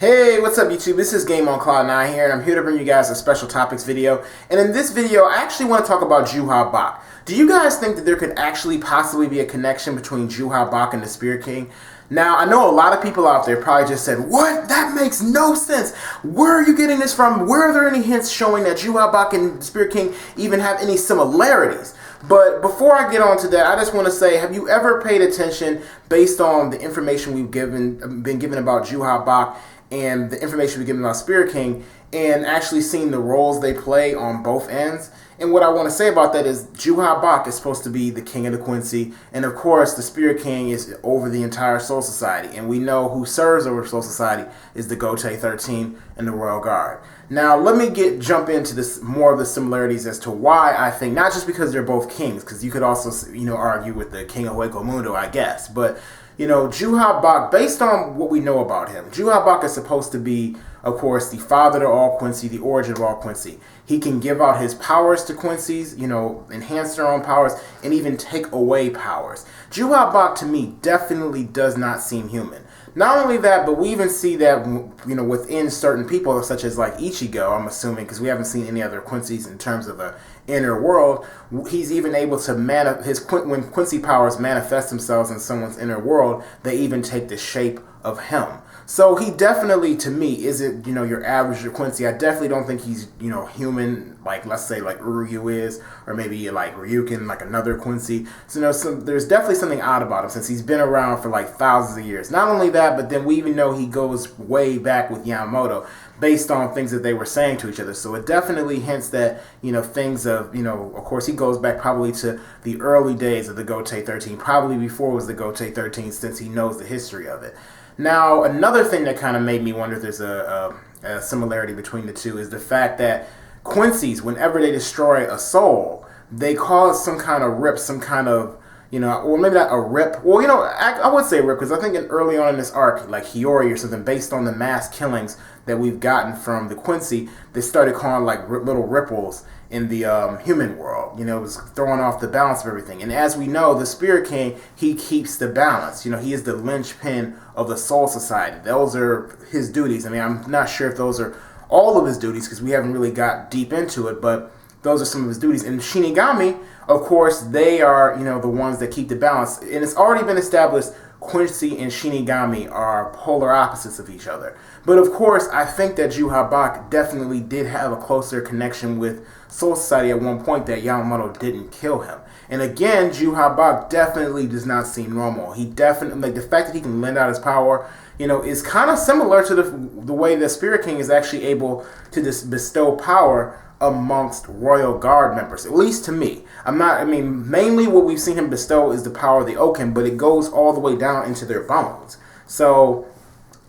Hey, what's up YouTube? This is Game on Cloud 9 here, and I'm here to bring you guys a special topics video. And in this video, I actually want to talk about Juha Bach. Do you guys think that there could actually possibly be a connection between Juha Bach and the Spirit King? Now, I know a lot of people out there probably just said, what? That makes no sense. Where are you getting this from? Where are there any hints showing that Juha Bach and the Spirit King even have any similarities? But before I get on to that, I just want to say, have you ever paid attention based on the information we've been given about Juha Bach and the information we've given about Spirit King, and actually seen the roles they play on both ends? And what I want to say about that is Juha Bach is supposed to be the king of the Quincy, and of course the Spirit King is over the entire Soul Society, and we know who serves over Soul Society is the Gote 13 and the Royal Guard. Now let me jump into this more of the similarities as to why I think, not just because they're both kings, because you could also argue with the King of Hueco Mundo, I guess, but Juha Bach, based on what we know about him, Juha Bach is supposed to be, of course, the father to all Quincy, the origin of all Quincy. He can give out his powers to Quincy's, enhance their own powers, and even take away powers. Juha Bach, to me, definitely does not seem human. Not only that, but we even see that, within certain people, such as like Ichigo, I'm assuming, because we haven't seen any other Quincy's in terms of the inner world, he's even able to when Quincy powers manifest themselves in someone's inner world, they even take the shape of him. So he definitely, to me, isn't, your average Quincy. I definitely don't think he's, human, like, let's say, like Uryu is, or maybe like Ryukin, like another Quincy. So, there's definitely something odd about him since he's been around for like thousands of years. Not only that, but then we even know he goes way back with Yamamoto based on things that they were saying to each other. So it definitely hints that, things of, of course, he goes back probably to the early days of the Gote 13, probably before it was the Gote 13, since he knows the history of it. Now, another thing that kind of made me wonder if there's a similarity between the two is the fact that Quincy's, whenever they destroy a soul, they cause some kind of rip, some kind of, or maybe not a rip. Well, I would say rip, because I think early on in this arc, like Hiyori or something, based on the mass killings that we've gotten from the Quincy, they started calling like little ripples in the human world. It was throwing off the balance of everything. And as we know, the Spirit King, he keeps the balance. He is the linchpin of the Soul Society. Those are his duties. I mean, I'm not sure if those are all of his duties, because we haven't really got deep into it, but those are some of his duties. And Shinigami, of course, they are, the ones that keep the balance. And it's already been established Quincy and Shinigami are polar opposites of each other. But of course, I think that Juha Bach definitely did have a closer connection with Soul Society at one point, that Yamamoto didn't kill him. And again, Juha Bach definitely does not seem normal. He definitely, like the fact that he can lend out his power, is kind of similar to the way the Spirit King is actually able to bestow power amongst Royal Guard members, at least to me. Mainly what we've seen him bestow is the power of the Oaken, but it goes all the way down into their bones. So,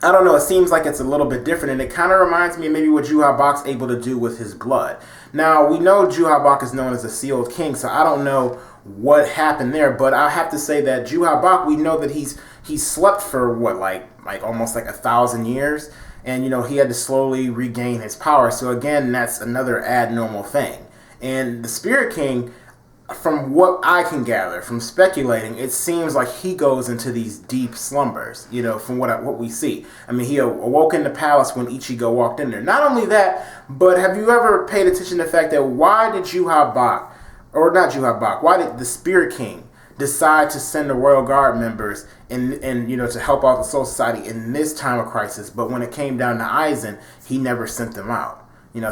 I don't know, it seems like it's a little bit different, and it kind of reminds me of maybe what Juha Bach's able to do with his blood. Now, we know Juha Bach is known as the Sealed King, so I don't know what happened there, but I have to say that Juha Bach, we know that he's slept for, what, like almost like 1,000 years, and, he had to slowly regain his power. So again, that's another abnormal thing. And the Spirit King, from what I can gather, from speculating, it seems like he goes into these deep slumbers, from what we see. I he awoke in the palace when Ichigo walked in there. Not only that, but have you ever paid attention to the fact that why did why did the Spirit King decide to send the Royal Guard members and to help out the Soul Society in this time of crisis, but when it came down to Aizen, he never sent them out?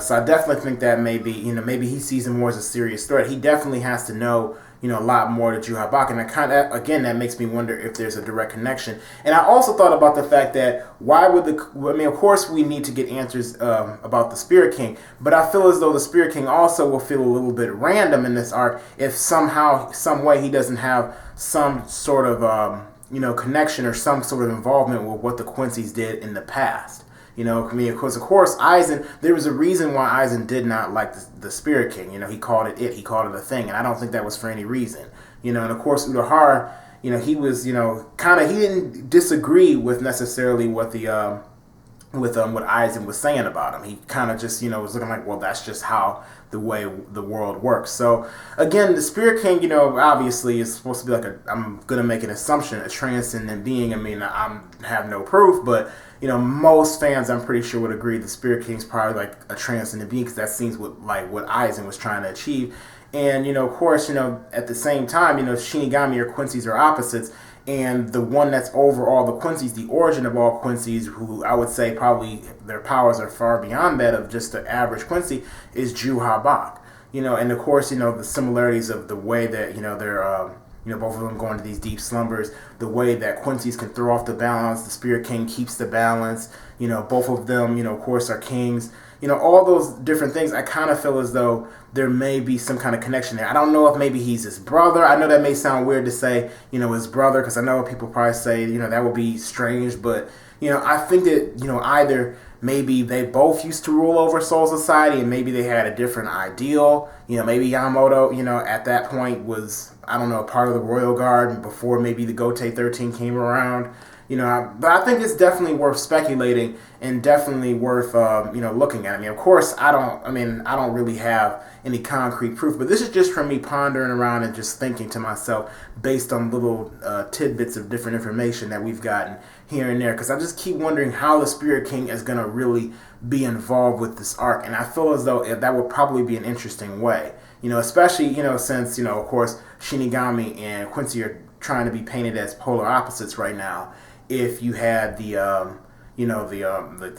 So I definitely think that maybe he sees him more as a serious threat. He definitely has to know, a lot more to Juha Bach, and that makes me wonder if there's a direct connection. And I also thought about the fact that of course we need to get answers about the Spirit King, but I feel as though the Spirit King also will feel a little bit random in this arc if somehow, some way he doesn't have some sort of, connection or some sort of involvement with what the Quincy's did in the past. Of course, Aizen, there was a reason why Aizen did not like the Spirit King. He called it he called it a thing, and I don't think that was for any reason. And of course, Urahara, he was, he didn't disagree with necessarily what the with what Eisen was saying about him. He kind of just, was looking like, well, that's just how the way the world works. So again, the Spirit King, obviously is supposed to be like I'm gonna make an assumption, a transcendent being. I mean, I have no proof, but most fans, I'm pretty sure, would agree the Spirit King's probably like a transcendent being, because that seems what Eisen was trying to achieve. And of course, at the same time, Shinigami or Quincy's are opposites. And the one that's over all the Quincy's, the origin of all Quincy's, who I would say probably their powers are far beyond that of just the average Quincy, is Juha Bach. And of course, the similarities of the way that, they're, both of them go into these deep slumbers, the way that Quincy's can throw off the balance, the Spirit King keeps the balance, both of them, of course, are kings. All those different things, I kind of feel as though there may be some kind of connection there. I don't know if maybe he's his brother. I know that may sound weird to say, his brother, because I know people probably say, that would be strange. But, I think that, either maybe they both used to rule over Soul Society and maybe they had a different ideal. Maybe Yamamoto, at that point was, I don't know, part of the Royal Guard before maybe the Gotei 13 came around. But I think it's definitely worth speculating and definitely worth, looking at. I mean, of course, I don't really have any concrete proof, but this is just from me pondering around and just thinking to myself based on little tidbits of different information that we've gotten here and there. Because I just keep wondering how the Spirit King is going to really be involved with this arc. And I feel as though that would probably be an interesting way. Especially, since, of course, Shinigami and Quincy are trying to be painted as polar opposites right now. If you had the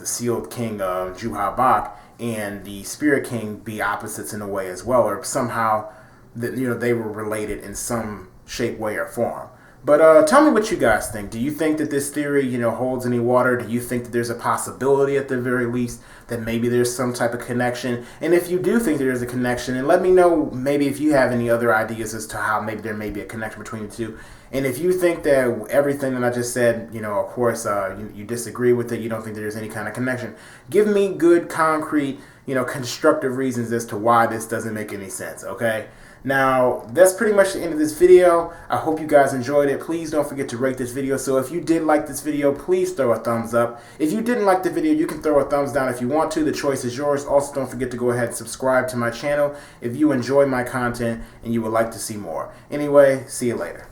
sealed king Juha Bach and the Spirit King be opposites in a way as well, or somehow that they were related in some shape, way, or form. But tell me what you guys think. Do you think that this theory, holds any water? Do you think that there's a possibility at the very least that maybe there's some type of connection? And if you do think there's a connection, and let me know maybe if you have any other ideas as to how maybe there may be a connection between the two. And if you think that everything that I just said, of course, you disagree with it, you don't think there's any kind of connection, give me good, concrete, constructive reasons as to why this doesn't make any sense, okay? Now, that's pretty much the end of this video. I hope you guys enjoyed it. Please don't forget to rate this video. So if you did like this video, please throw a thumbs up. If you didn't like the video, you can throw a thumbs down if you want to. The choice is yours. Also, don't forget to go ahead and subscribe to my channel if you enjoy my content and you would like to see more. Anyway, see you later.